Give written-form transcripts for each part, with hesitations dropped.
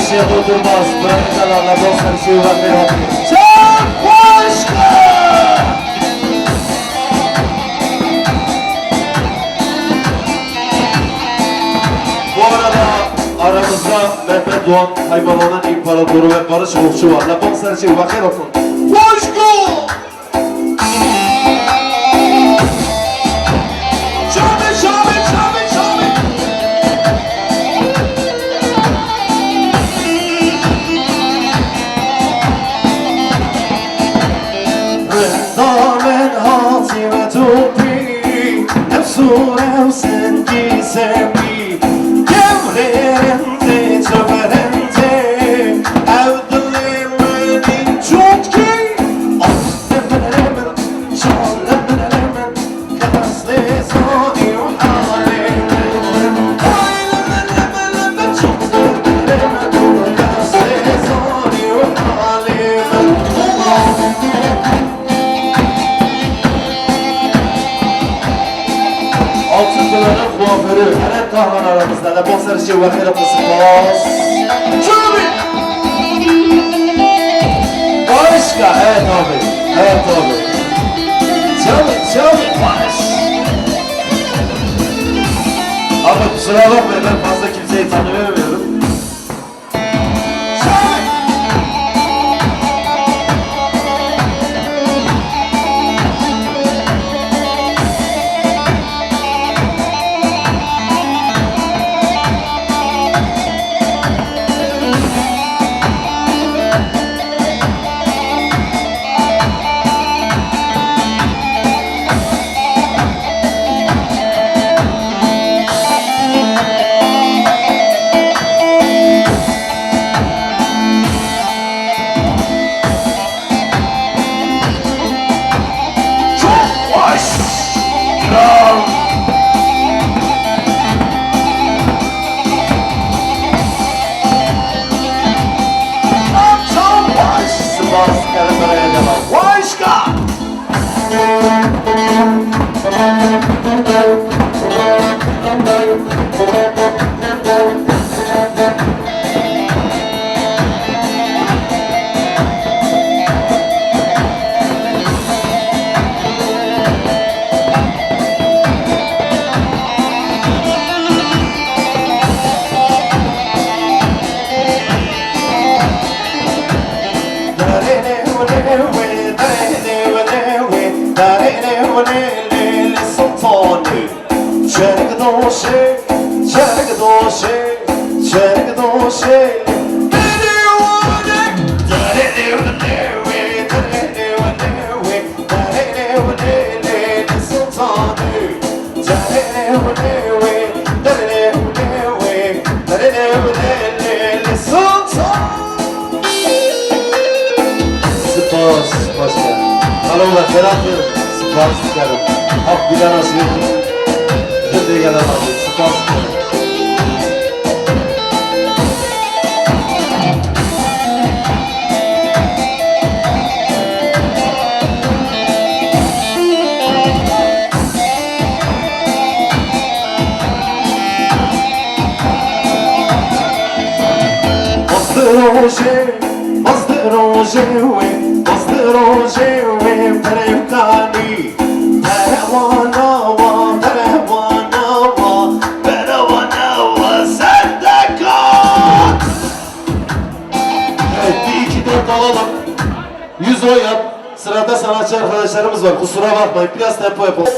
şey oturmaz. Bırakıcalarla dostlar şey var ve hadi. Çok başka! Bu arada aramızda Mehmet Doğan Hayvanların İmparatoru ve Barış Okçu var. La bonser şey bakır olsun. Başka! Damen hatime tupi Efsure senki sepi Gemlerinde çöperende Evdilimin çutki Aslemenemen Şalemenemen Kadasle sani halimen Aylemenemen Çutlemenemen Kadasle sani halimen Altın Kılar'ın kuaförü Eren Tahman aramızda da bonser şey vakit yapısı bas. Çöbi! Başka, evet abi, evet abi. Çöbi, baş. Abi kusura bakmayın ben fazla kimseyi tanımıyorum. Sırada sanatçı arkadaşlarımız var. Kusura bakmayın. Biraz tempo yapalım.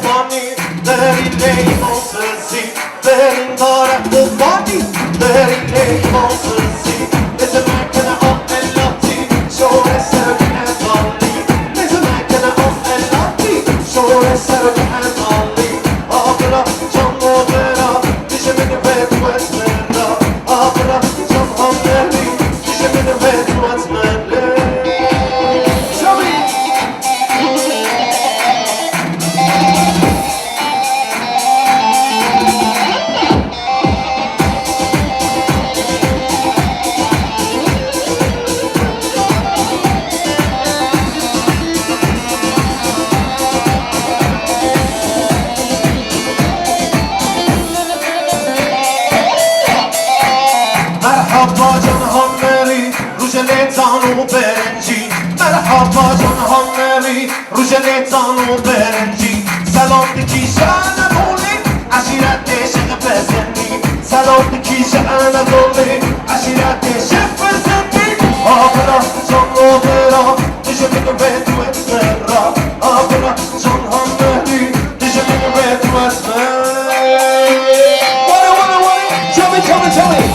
برنجی مرحبا جان هنری روژلیتان و برنجی سلام دکی شعن دولی عشیرت شق بزنی سلام دکی شعن دولی عشیرت شق بزنی آبرا جان آبرا دشمن به تو اتمرا آبرا جان هنری دشمن به تو اتمرا Tell me.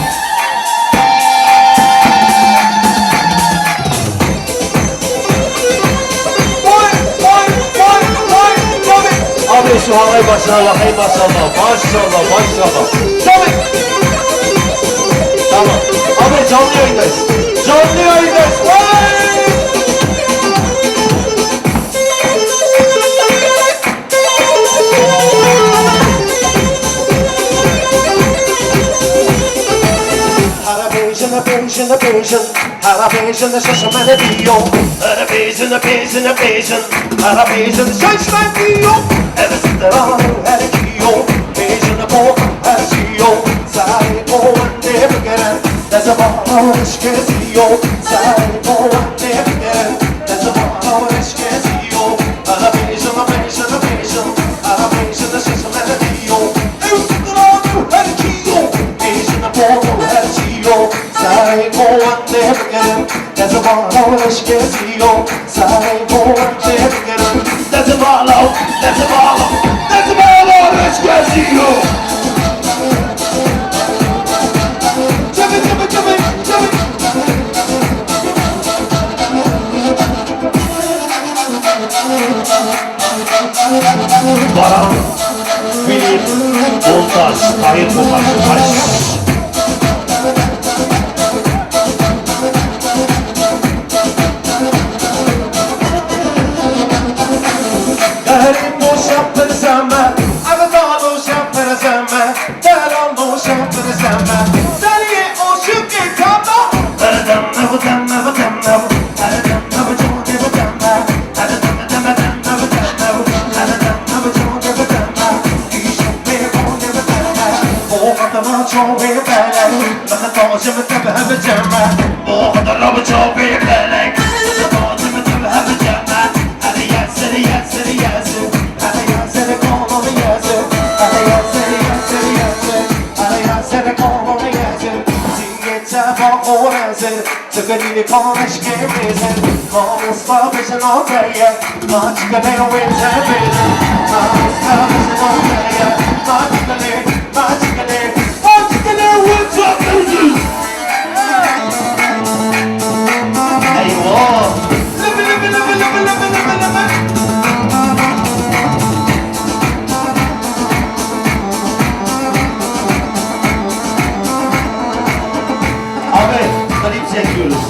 Abi şu havayı başına bakayım maşallah. Maşallah maşallah. Tabii. Tamam. Abi canlı yayındayız. Canlı yayındayız. Arabeyizin şaşırmanı diyor. Arabeyizin şaşırmanı diyor. Evesinde var her giyiyor. Beyizini bu her giyiyor. Sahip o anne bir gelen. Ne zaman iş geziyor. Sahip o anne bir gelen. Ne zaman iş geziyor. Arabeyizin şaşırmanı diyor. Evesinde var her giyiyor. Beyizini bu her giyiyor. Sahip o anne bir gelen. Ne zaman iş geziyor. Sahip o anne bir gelen. Ne zaman iş geziyor. Baran, film, montaj, kayıt montaj. Garip bu şapır zemme, avdalı şapır zemme, delanlı şapır zemme. Seni o şıkkı kanda. Erdemme bu demme bu demme bu. Erdemme bu cudi bu demme. Erdemme demme demme bu demme bu. Erdemme bu cudi bu demme. İşim bir cudi bu demme. Bu kadar çok bir belek. Bakın tacımı tepe bir cemme. Bu kadar çok bir belek. Tacımı tepe bir cemme. Hadi yesin yesin yesin. Hadi yesin kolunu yesin. Hadi yesin yesin yesin. Hadi yesin kolunu yesin. Ziyete bak o rezil. Tıkırıyla konuş gibisin. Namusla bizim ortaya. Maçkale uyuze bizim. Namusla bizim ortaya. Maçkale uyuze bizim. Eyvah. Abi, klip çekiyoruz.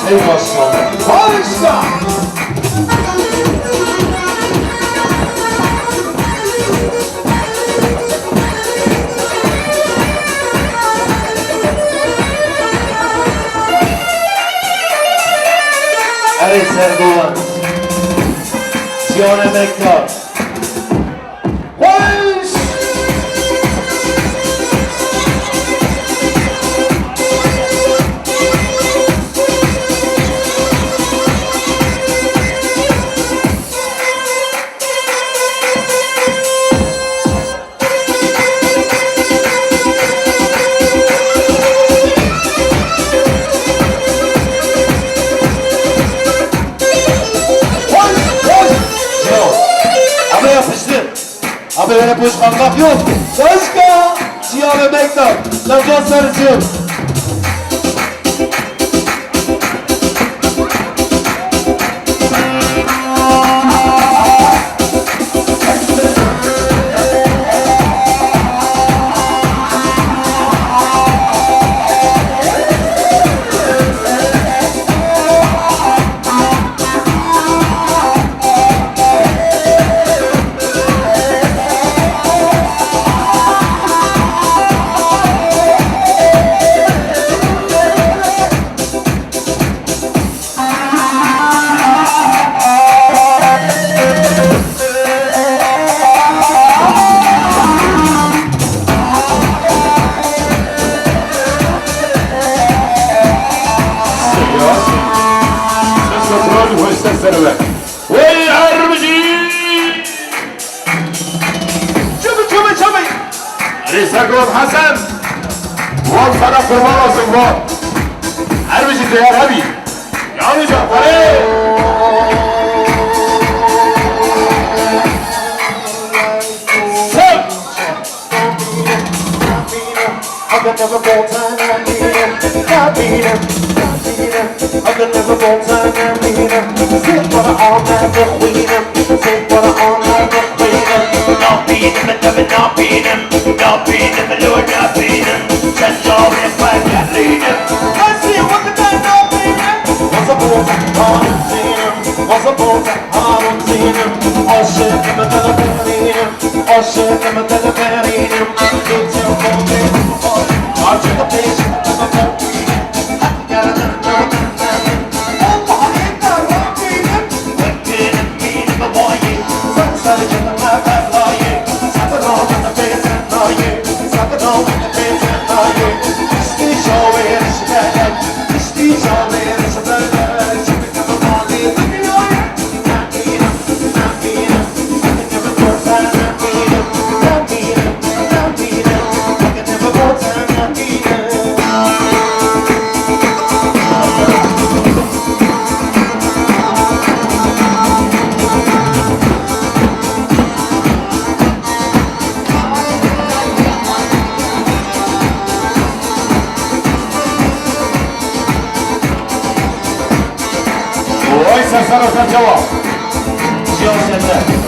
Ey maşallah. Harika. Ali Serdoğan, Cihan Emektar. Abi böyle boş kalmak yok. Başka Cihan Emektar, Lacan Sarıcı. Sakın Hasan. Ulan sana kurban olsun bu. Her bir şey değer abi. Yanacak. Hey! I could never go time and meet him. I beat him. I could never go time and meet him. Sit for the all night the queen him. Sit for the all night the queen him. Not beat him, and never not beat him. Not beat him, and Lord not beat him. Just all in five, can't lead him. I see you with the night not beat him. Once upon a time, I don't see him. Once upon a time, I don't see him. Oh shit, I'm a telephone him. Oh shit, I'm a telephone him. It's your phone. I took a page of a book. Got another oh, I ain't got no freedom. What good it mean if I want you? Sunset in the map, I love you. Suck it all in the face and love you. Suck it all in the face and love you. This is your way, it's your bad. This is your way, it's your bad. You become a molly, let me know you. Not beat him, not beat him. I can never go time, not beat him. Not beat him, not beat him. I can never go time. Ой, Сарсара Сарчава. Все, сядь.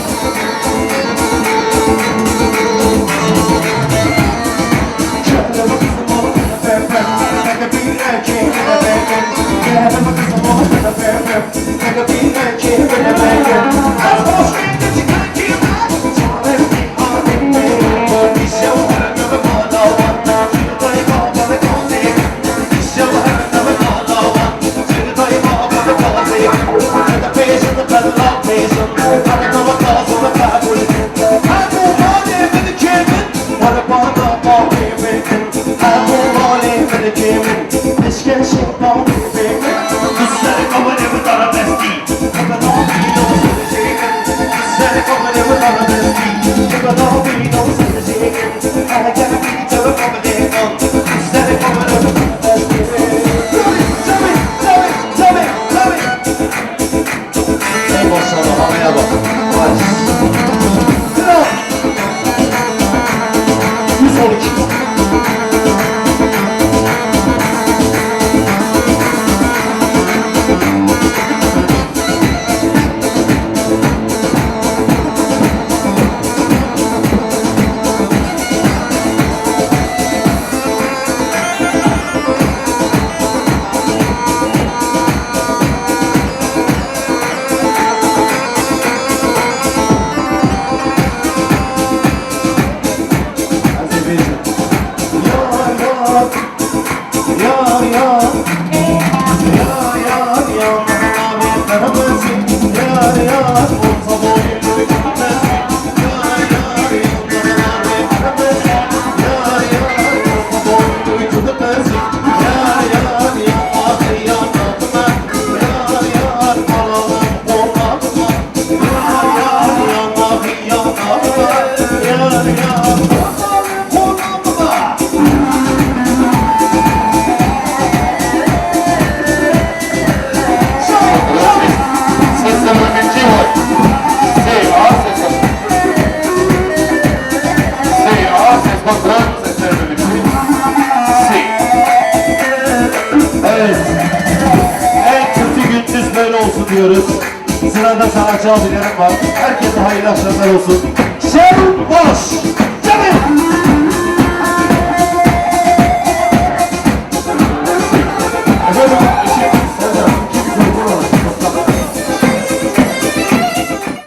diyoruz. Sırada sanatçı abilerim var. Herkese hayırlı akşamlar olsun. Şev boş. Canım.